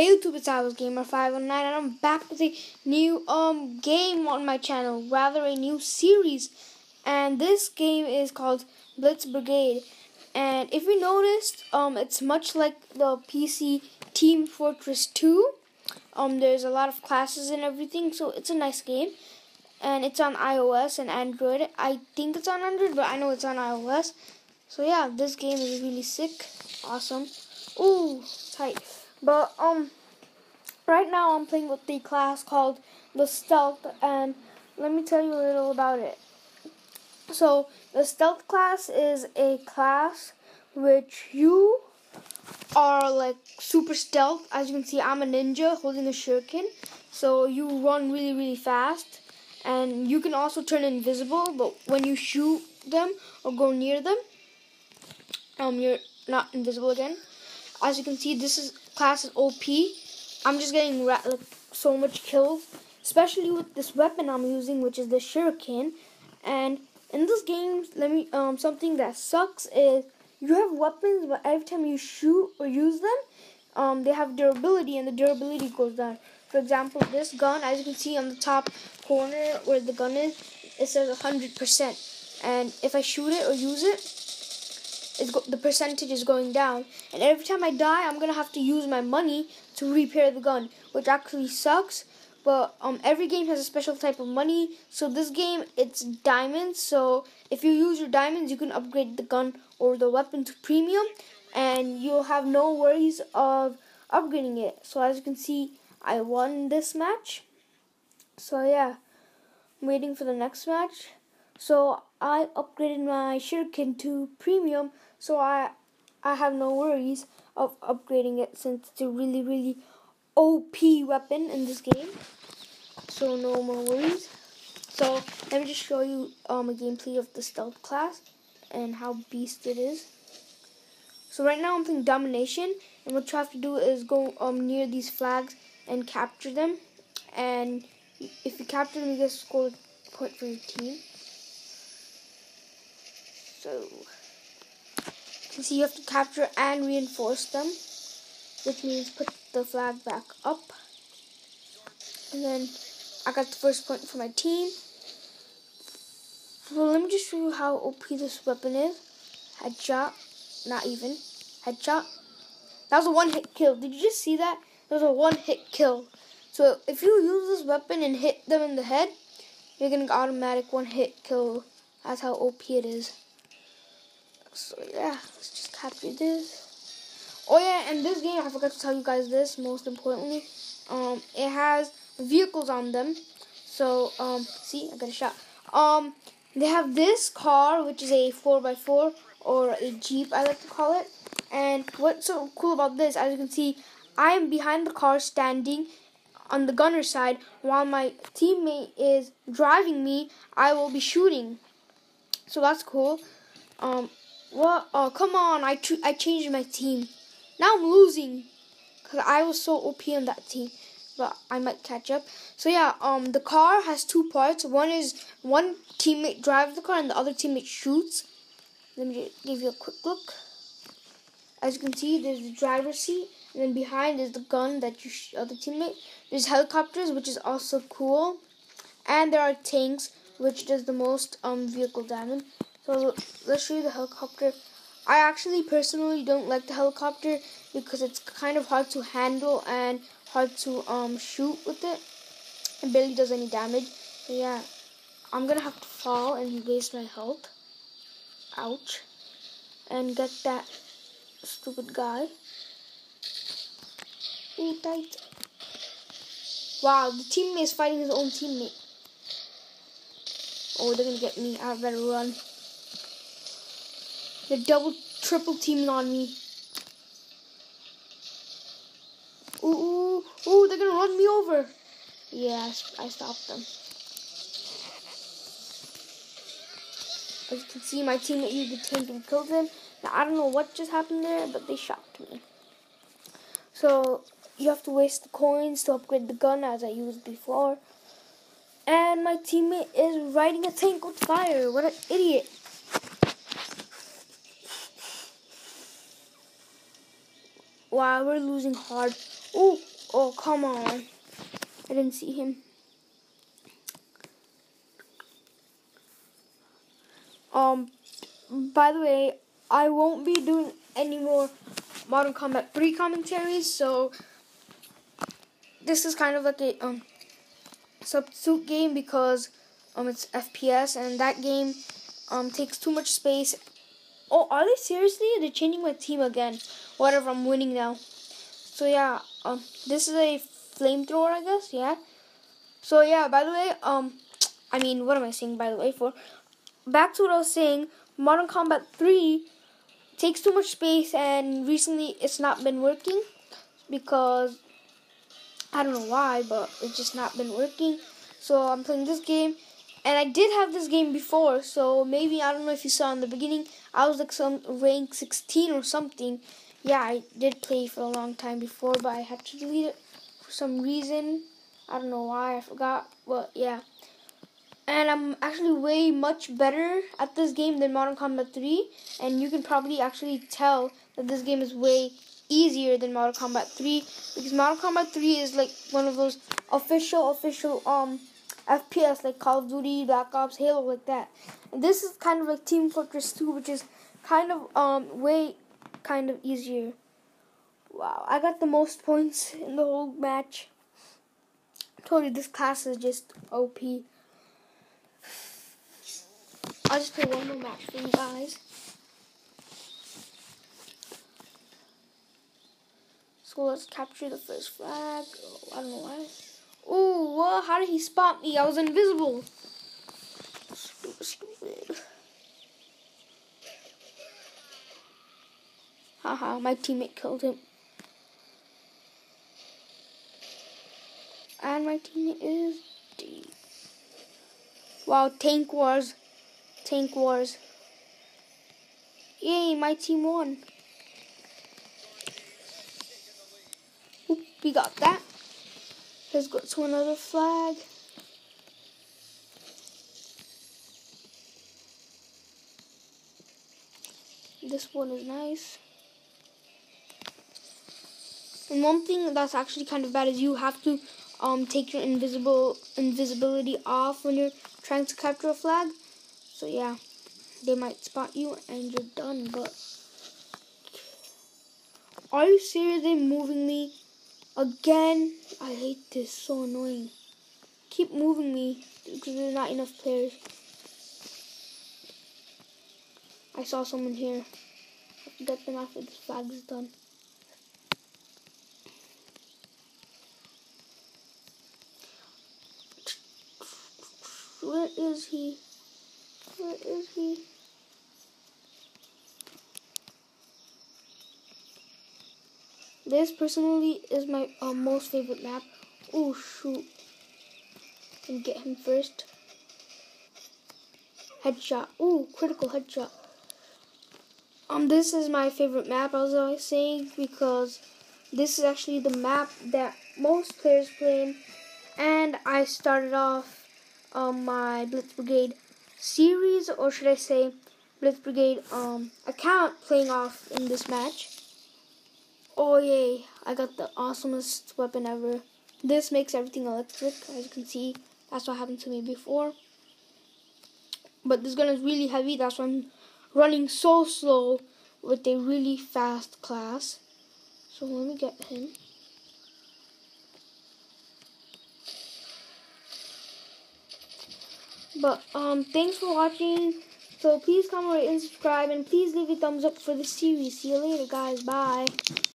Hey YouTube, it's IWasGamer519 and I'm back with a new game on my channel, rather a new series. And this game is called Blitz Brigade. And if you noticed, it's much like the PC Team Fortress 2. There's a lot of classes and everything, so it's a nice game. And it's on iOS and Android. I think it's on Android, but I know it's on iOS. So yeah, this game is really sick, awesome. Ooh, tight. But right now I'm playing with the class called the Stealth, and let me tell you a little about it. So the Stealth class is a class which you are like super stealth. As you can see, I'm a ninja holding a shuriken, so you run really fast, and you can also turn invisible. But when you shoot them or go near them, you're not invisible again. As you can see, this class is OP. I'm just getting like so much kills, especially with this weapon I'm using, which is the shuriken. And in this game, something that sucks is you have weapons, but every time you shoot or use them, they have durability, and the durability goes down. For example, this gun, as you can see on the top corner where the gun is, it says 100%. And if I shoot it or use it, the percentage is going down, and every time I die, I'm gonna have to use my money to repair the gun, which actually sucks. But every game has a special type of money. So this game, it's diamonds. So if you use your diamonds, you can upgrade the gun or the weapon to premium, and you'll have no worries of upgrading it. So as you can see, I won this match. So yeah, I'm waiting for the next match. So I upgraded my shuriken to premium, so I have no worries of upgrading it, since it's a really OP weapon in this game. So no more worries. So let me just show you a gameplay of the Stealth class and how beast it is. So right now I'm playing Domination, and what you have to do is go near these flags and capture them. And if you capture them, you get a score point for your team. So you can see you have to capture and reinforce them, which means put the flag back up. And then I got the first point for my team. So let me just show you how OP this weapon is. Headshot, not even. Headshot. That was a one-hit kill. Did you just see that? That was a one-hit kill. So if you use this weapon and hit them in the head, you're getting automatic one-hit kill. That's how OP it is. So yeah, let's just capture this. Oh yeah, and this game, I forgot to tell you guys this, most importantly. It has vehicles on them. So, see, I got a shot. They have this car, which is a 4x4, or a Jeep, I like to call it. And what's so cool about this, as you can see, I am behind the car standing on the gunner side, while my teammate is driving me. I will be shooting. So that's cool. What? Oh, come on. I changed my team. Now I'm losing, because I was so OP on that team. But I might catch up. So yeah, the car has two parts. One is one teammate drives the car and the other teammate shoots. Let me give you a quick look. As you can see, there's the driver's seat, and then behind is the gun that you shoot the teammate. There's helicopters, which is also cool. And there are tanks, which does the most vehicle damage. So let's show you the helicopter. I actually personally don't like the helicopter because it's kind of hard to handle and hard to shoot with it. It barely does any damage. So yeah, I'm gonna have to fall and waste my health. Ouch. And get that stupid guy. Ooh, tight. Wow, the teammate is fighting his own teammate. Oh, they're gonna get me. I better run. They're triple teaming on me. Ooh, they're gonna run me over. Yeah, I stopped them. As you can see, my teammate used the tank and killed them. Now, I don't know what just happened there, but they shot me. So, you have to waste the coins to upgrade the gun, as I used before. And my teammate is riding a tank with fire. What an idiot. Wow, we're losing hard. Oh, oh, come on. I didn't see him. By the way, I won't be doing any more Modern Combat 3 commentaries, so this is kind of like a substitute game because it's FPS and that game takes too much space. Oh, are they seriously? They're changing my team again. Whatever, I'm winning now. So yeah, this is a flamethrower, I guess. Yeah. So yeah, by the way, I mean, what am I saying by the way for? Back to what I was saying, Modern Combat 3 takes too much space and recently it's not been working because I don't know why, but it's just not been working. So I'm playing this game and I did have this game before, so maybe, I don't know if you saw in the beginning, I was like some rank 16 or something. Yeah, I did play for a long time before, but I had to delete it for some reason. I don't know why, I forgot, but yeah. And I'm actually way much better at this game than Modern Combat 3. And you can probably actually tell that this game is way easier than Modern Combat 3. Because Modern Combat 3 is like one of those official FPS like Call of Duty, Black Ops, Halo, like that. And this is kind of like Team Fortress 2, which is kind of way kind of easier. Wow, I got the most points in the whole match. I told you this class is just OP. I'll just play one more match for you guys. So let's capture the first flag. Oh, I don't know why. Ooh, what? How did he spot me? I was invisible. Stupid. Haha, my teammate killed him. And my teammate is dead. Wow, Tank Wars. Tank Wars. Yay, my team won. Oop, we got that. Let's go to another flag. This one is nice. And one thing that's actually kind of bad is you have to take your invisibility off when you're trying to capture a flag. So yeah, they might spot you and you're done. But are you serious? They're moving me again. I hate this. So annoying. Keep moving me because there's not enough players. I saw someone here. I have to get them after this flag is done. Where is he? Where is he? This personally is my most favorite map. Oh shoot. And get him first. Headshot. Ooh, critical headshot. This is my favorite map, I was always saying, because this is actually the map that most players play in. And I started off my Blitz Brigade series, or should I say Blitz Brigade account playing off in this match. Oh yay, I got the awesomest weapon ever. This makes everything electric, as you can see. That's what happened to me before. But this gun is really heavy, that's why I'm running so slow with a really fast class. So let me get him. But thanks for watching. So please comment, rate, and subscribe, and please leave a thumbs up for the series. See you later, guys. Bye.